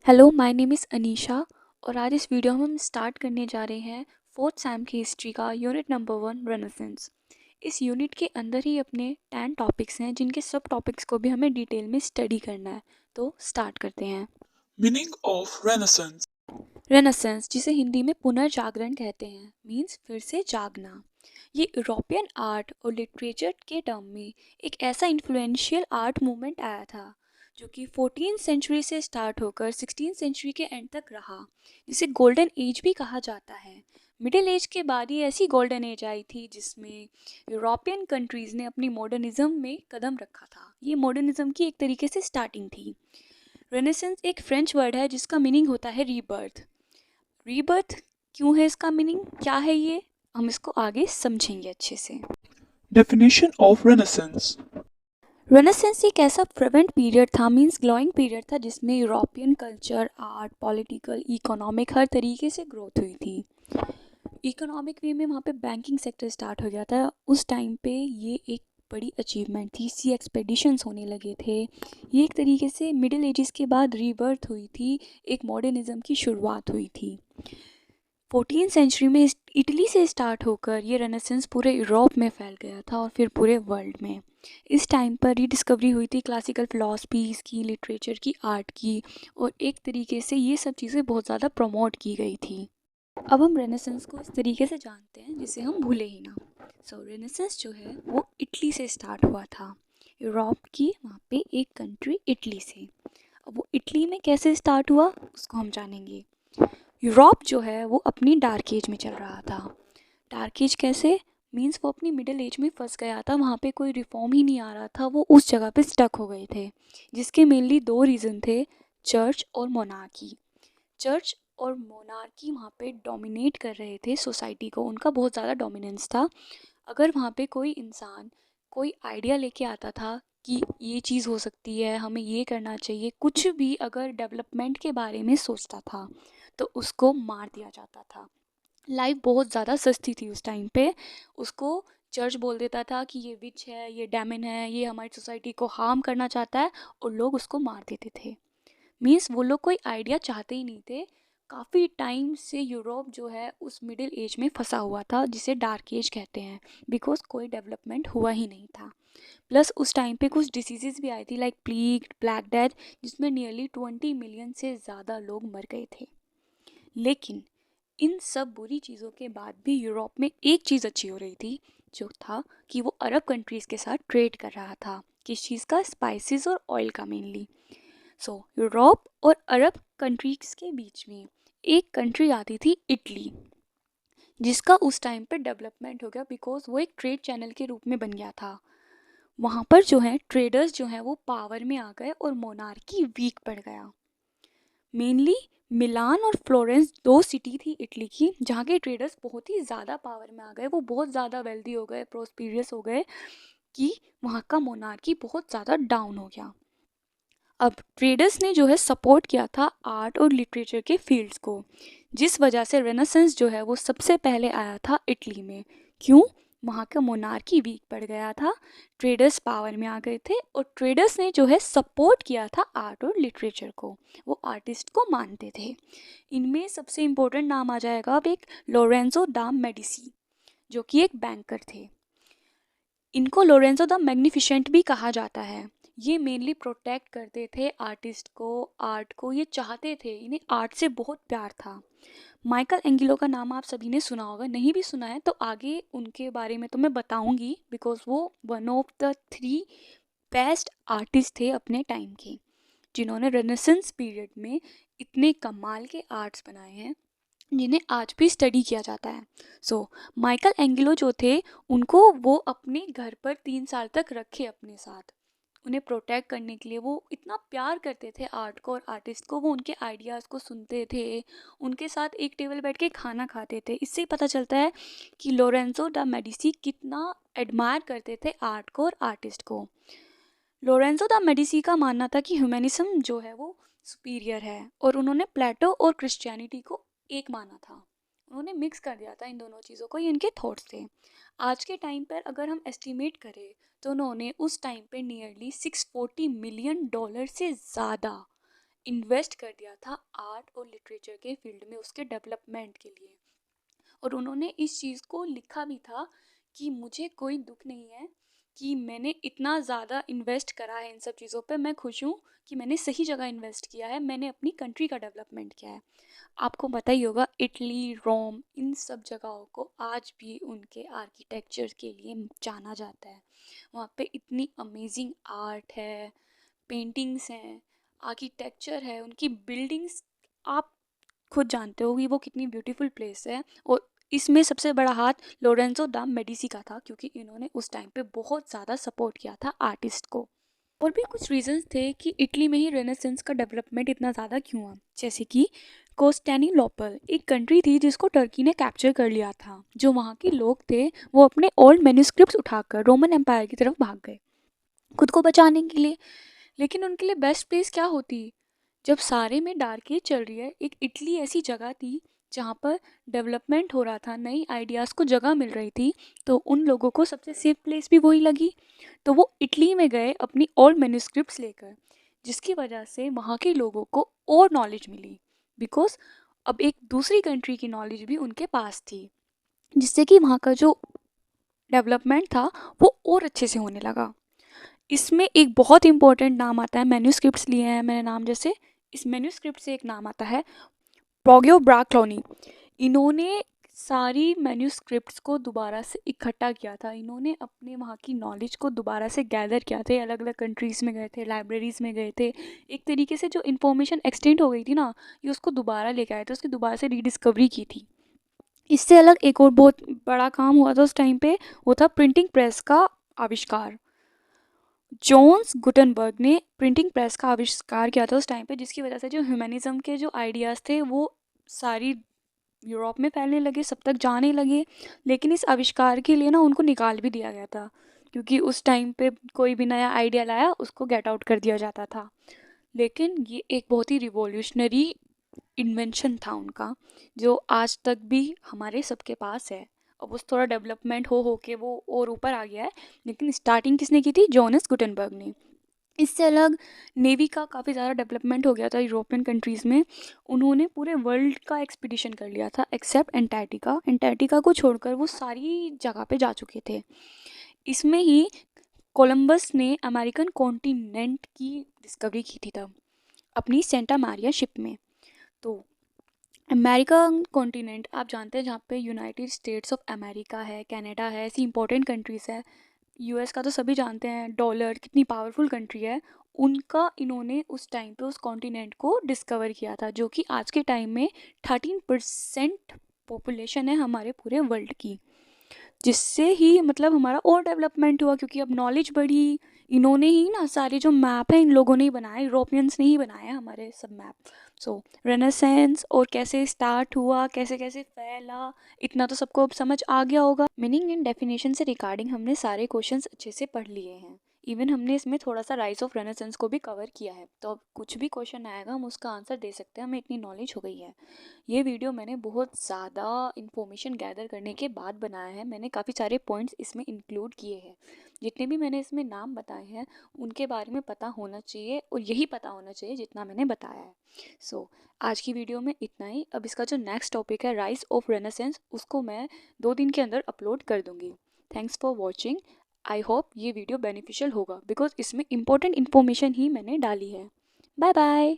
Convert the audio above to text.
Hello, my name is Anisha और आज इस वीडियो में हम स्टार्ट करने जा रहे हैं फोर्थ सेम की हिस्ट्री का यूनिट नंबर 1 रेनेसेंस। इस यूनिट के अंदर ही अपने 10 टॉपिक्स हैं जिनके सब टॉपिक्स को भी हमें डिटेल में स्टडी करना है। तो स्टार्ट करते हैं। Meaning of Renaissance. रेनेसेंस, जिसे हिंदी में पुनर्जागरण कहते हैं, मीन्स फिर से जागना। ये यूरोपियन आर्ट और लिटरेचर के टर्म में एक ऐसा इन्फ्लुएंशियल आर्ट मूवमेंट आया था जो कि 14th सेंचुरी से स्टार्ट होकर 16th सेंचुरी के एंड तक रहा, जिसे गोल्डन एज भी कहा जाता है। मिडिल एज के बाद ही ऐसी गोल्डन एज आई थी जिसमें यूरोपियन कंट्रीज़ ने अपनी मॉडर्निज्म में कदम रखा था। ये मॉडर्निज्म की एक तरीके से स्टार्टिंग थी। रेनेसेंस एक फ्रेंच वर्ड है जिसका मीनिंग होता है रीबर्थ। रीबर्थ क्यों है, इसका मीनिंग क्या है, ये हम इसको आगे समझेंगे अच्छे से। Definition of Renaissance. रेनेसेंस एक ऐसा फ्रेवेंट पीरियड था, मींस ग्लोइंग पीरियड था, जिसमें European culture, art, political, economic हर तरीके से ग्रोथ हुई थी। इकोनॉमिक वे में वहाँ पे बैंकिंग सेक्टर स्टार्ट हो गया था उस टाइम पे। ये एक बड़ी अचीवमेंट थी। सी एक्सपेडिशंस होने लगे थे। ये एक तरीके से मिडिल एजेस के बाद रीबर्थ हुई थी, एक मॉडर्निज्म की शुरुआत हुई थी। 14th सेंचुरी में इटली से स्टार्ट होकर ये रेनेसेंस पूरे यूरोप में फैल गया था और फिर पूरे वर्ल्ड में। इस टाइम पर रिडिस्कवरी हुई थी क्लासिकल फिलॉसफीज़ की, लिटरेचर की, आर्ट की, और एक तरीके से ये सब चीज़ें बहुत ज़्यादा प्रमोट की गई थी। अब हम रेनेसेंस को इस तरीके से जानते हैं जिसे हम भूले ही ना। रेनेसेंस जो है वो इटली से स्टार्ट हुआ था, यूरोप की वहाँ पे एक कंट्री इटली से। अब वो इटली में कैसे स्टार्ट हुआ उसको हम जानेंगे। यूरोप जो है वो अपनी डार्क एज में चल रहा था। डार्क एज कैसे, मीन्स वो अपनी मिडिल एज में फंस गया था, वहाँ पे कोई रिफॉर्म ही नहीं आ रहा था, वो उस जगह पे स्टक हो गए थे, जिसके मेनली दो रीज़न थे, चर्च और मोनार्की। चर्च और मोनार्की वहाँ पे डोमिनेट कर रहे थे सोसाइटी को, उनका बहुत ज़्यादा डोमिनेंस था। अगर वहाँ पे कोई इंसान कोई आइडिया लेके आता था कि ये चीज़ हो सकती है, हमें ये करना चाहिए, कुछ भी अगर डेवलपमेंट के बारे में सोचता था तो उसको मार दिया जाता था। लाइफ बहुत ज़्यादा सस्ती थी उस टाइम पे। उसको चर्च बोल देता था कि ये विच है, ये डैमन है, ये हमारी सोसाइटी को हार्म करना चाहता है, और लोग उसको मार देते थे। मीन्स वो लोग कोई आइडिया चाहते ही नहीं थे। काफ़ी टाइम से यूरोप जो है उस मिडिल एज में फंसा हुआ था, जिसे डार्क एज कहते हैं, बिकॉज कोई डेवलपमेंट हुआ ही नहीं था। प्लस उस टाइम पे कुछ डिसीजेज भी आई थी, लाइक प्लीग, ब्लैक डेथ, जिसमें नियरली 20 मिलियन से ज़्यादा लोग मर गए थे। लेकिन इन सब बुरी चीज़ों के बाद भी यूरोप में एक चीज़ अच्छी हो रही थी, जो था कि वो अरब कंट्रीज़ के साथ ट्रेड कर रहा था। किस चीज़ का? स्पाइसेस और ऑयल का मेनली। यूरोप और अरब कंट्रीज़ के बीच में एक कंट्री आती थी, इटली, जिसका उस टाइम पे डेवलपमेंट हो गया बिकॉज वो एक ट्रेड चैनल के रूप में बन गया था। वहाँ पर जो है ट्रेडर्स जो हैं वो पावर में आ गए और मोनार्की वीक पड़ गया। मेनली मिलान और फ्लोरेंस दो सिटी थी इटली की जहाँ के ट्रेडर्स बहुत ही ज़्यादा पावर में आ गए, वो बहुत ज़्यादा वेल्दी हो गए, प्रोस्पीरियस हो गए, कि वहाँ का मोनार्की बहुत ज़्यादा डाउन हो गया। अब ट्रेडर्स ने जो है सपोर्ट किया था आर्ट और लिटरेचर के फील्ड्स को, जिस वजह से रेनेसेंस जो है वो सबसे पहले आया था इटली में। क्यों? वहाँ का मोनार्की वीक पड़ गया था, ट्रेडर्स पावर में आ गए थे, और ट्रेडर्स ने जो है सपोर्ट किया था आर्ट और लिटरेचर को, वो आर्टिस्ट को मानते थे। इनमें सबसे इम्पोर्टेंट नाम आ जाएगा अब एक लोरेंजो दा मेडिसी, जो कि एक बैंकर थे। इनको लोरेंजो द मैग्निफिसेंट भी कहा जाता है। ये मेनली प्रोटेक्ट करते थे आर्टिस्ट को, आर्ट को, ये चाहते थे, इन्हें आर्ट से बहुत प्यार था। माइकल एंगिलो का नाम आप सभी ने सुना होगा, नहीं भी सुना है तो आगे उनके बारे में तो मैं बताऊंगी, बिकॉज वो one of the 3 best artist थे अपने टाइम के, जिन्होंने रेनेसेंस पीरियड में इतने कमाल के आर्ट्स बनाए हैं जिन्हें आज भी स्टडी किया जाता है। माइकल एंगिलो जो थे, उनको वो अपने घर पर 3 साल तक रखे अपने साथ, उन्हें प्रोटेक्ट करने के लिए। वो इतना प्यार करते थे आर्ट को और आर्टिस्ट को, वो उनके आइडियाज़ को सुनते थे, उनके साथ एक टेबल बैठ के खाना खाते थे। इससे ही पता चलता है कि लोरेंजो दा मेडिसी कितना एडमायर करते थे आर्ट को और आर्टिस्ट को। लोरेंजो दा मेडिसी का मानना था कि ह्यूमैनिज्म जो है वो सुपीरियर है, और उन्होंने प्लेटो और क्रिश्चियनिटी को एक माना था। उन्होंने मिक्स कर दिया था इन दोनों चीज़ों को, ये इनके थॉट्स थे। आज के टाइम पर अगर हम एस्टिमेट करें तो उन्होंने उस टाइम पे नियरली $640 मिलियन से ज़्यादा इन्वेस्ट कर दिया था आर्ट और लिटरेचर के फील्ड में उसके डेवलपमेंट के लिए। और उन्होंने इस चीज़ को लिखा भी था कि मुझे कोई दुख नहीं है कि मैंने इतना ज़्यादा इन्वेस्ट करा है इन सब चीज़ों पे, मैं खुश हूँ कि मैंने सही जगह इन्वेस्ट किया है, मैंने अपनी कंट्री का डेवलपमेंट किया है। आपको पता ही होगा इटली, रोम, इन सब जगहों को आज भी उनके आर्किटेक्चर के लिए जाना जाता है। वहाँ पे इतनी अमेजिंग आर्ट है, पेंटिंग्स हैं, आर्किटेक्चर है, उनकी बिल्डिंग्स, आप खुद जानते हो कि वो कितनी ब्यूटीफुल प्लेस है। और इसमें सबसे बड़ा हाथ लोरेंजो दा मेडिसी का था, क्योंकि इन्होंने उस टाइम पे बहुत ज़्यादा सपोर्ट किया था आर्टिस्ट को। और भी कुछ रीजंस थे कि इटली में ही रेनेसेंस का डेवलपमेंट इतना ज़्यादा क्यों हुआ, जैसे कि कोस्टेनिलोपल एक कंट्री थी जिसको टर्की ने कैप्चर कर लिया था। जो वहाँ के लोग थे वो अपने ओल्ड मैन्युस्क्रिप्ट्स उठाकर रोमन एम्पायर की तरफ भाग गए खुद को बचाने के लिए। लेकिन उनके लिए बेस्ट प्लेस क्या होती, जब सारे में डार्क एज चल रही है, एक इटली ऐसी जगह थी जहाँ पर डेवलपमेंट हो रहा था, नई आइडियाज़ को जगह मिल रही थी, तो उन लोगों को सबसे सेफ प्लेस भी वही लगी। तो वो इटली में गए अपनी ओल्ड मैन्युस्क्रिप्ट्स लेकर, जिसकी वजह से वहाँ के लोगों को और नॉलेज मिली, बिकॉज अब एक दूसरी कंट्री की नॉलेज भी उनके पास थी, जिससे कि वहाँ का जो डेवलपमेंट था वो और अच्छे से होने लगा। इसमें एक बहुत इंपॉर्टेंट नाम आता है, मैन्युस्क्रिप्ट्स लिए हैं मैंने नाम, जैसे इस मैन्युस्क्रिप्ट से एक नाम आता है पोगियो ब्राक्लोनी। इन्होंने सारी मैन्युस्क्रिप्ट्स को दोबारा से इकट्ठा किया था, इन्होंने अपने वहाँ की नॉलेज को दोबारा से गैदर किया थे, अलग अलग कंट्रीज़ में गए थे, लाइब्रेरीज़ में गए थे, एक तरीके से जो इन्फॉर्मेशन एक्सटेंड हो गई थी ना, ये उसको दोबारा लेके आए थे, उसकी दोबारा से रीडिस्कवरी की थी। इससे अलग एक और बहुत बड़ा काम हुआ था उस टाइम पे, वो था प्रिंटिंग प्रेस का आविष्कार। जोन्स गुटनबर्ग ने प्रिंटिंग प्रेस का आविष्कार किया था उस टाइम पे, जिसकी वजह से जो ह्यूमनिज़्म के जो आइडियाज़ थे वो सारी यूरोप में फैलने लगे, सब तक जाने लगे। लेकिन इस आविष्कार के लिए ना उनको निकाल भी दिया गया था, क्योंकि उस टाइम पे कोई भी नया आइडिया लाया उसको गेट आउट कर दिया जाता था। लेकिन ये एक बहुत ही रिवॉल्यूशनरी इन्वेंशन था उनका, जो आज तक भी हमारे सबके पास है। अब उस थोड़ा डेवलपमेंट हो के वो और ऊपर आ गया है, लेकिन स्टार्टिंग किसने की थी, जोनस गुटनबर्ग ने। इससे अलग नेवी का काफ़ी ज़्यादा डेवलपमेंट हो गया था यूरोपियन कंट्रीज़ में। उन्होंने पूरे वर्ल्ड का एक्सपीडिशन कर लिया था एक्सेप्ट एंटार्क्टिका, एंटार्क्टिका को छोड़कर वो सारी जगह पे जा चुके थे। इसमें ही कोलंबस ने अमेरिकन कॉन्टिनेंट की डिस्कवरी की थी तब, अपनी सेंटा मारिया शिप में। तो अमेरिकन कॉन्टिनेंट आप जानते हैं, जहाँ पे यूनाइटेड स्टेट्स ऑफ अमेरिका है, कनाडा है, ऐसी इंपॉर्टेंट कंट्रीज़ है। यूएस का तो सभी जानते हैं, डॉलर कितनी पावरफुल कंट्री है। उनका इन्होंने उस टाइम पे उस कॉन्टिनेंट को डिस्कवर किया था, जो कि आज के टाइम में 13% पॉपुलेशन है हमारे पूरे वर्ल्ड की, जिससे ही मतलब हमारा और डेवलपमेंट हुआ, क्योंकि अब नॉलेज बढ़ी। इन्होंने ही ना सारे जो मैप हैं इन लोगों ने ही बनाए, यूरोपियंस ने ही बनाए हैं हमारे सब मैप। सो रेनेसेंस और कैसे स्टार्ट हुआ, कैसे कैसे फैला, इतना तो सबको अब समझ आ गया होगा। मीनिंग एंड डेफिनेशन से रिगार्डिंग हमने सारे क्वेश्चंस अच्छे से पढ़ लिए हैं। इवन हमने इसमें थोड़ा सा राइज ऑफ रेनेसेंस को भी कवर किया है, तो अब कुछ भी क्वेश्चन आएगा हम उसका आंसर दे सकते हैं, हमें इतनी नॉलेज हो गई है। ये वीडियो मैंने बहुत ज़्यादा इन्फॉर्मेशन गैदर करने के बाद बनाया है, मैंने काफ़ी सारे पॉइंट्स इसमें इंक्लूड किए हैं। जितने भी मैंने इसमें नाम बताए हैं उनके बारे में पता होना चाहिए, और यही पता होना चाहिए जितना मैंने बताया है। सो आज की वीडियो में इतना ही। अब इसका जो नेक्स्ट टॉपिक है राइज ऑफ रेनेसेंस, उसको मैं 2 दिन के अंदर अपलोड कर दूँगी। Thanks for watching. I hope ये वीडियो बेनिफिशियल होगा, बिकॉज इसमें इंपॉर्टेंट इन्फॉर्मेशन ही मैंने डाली है। Bye bye.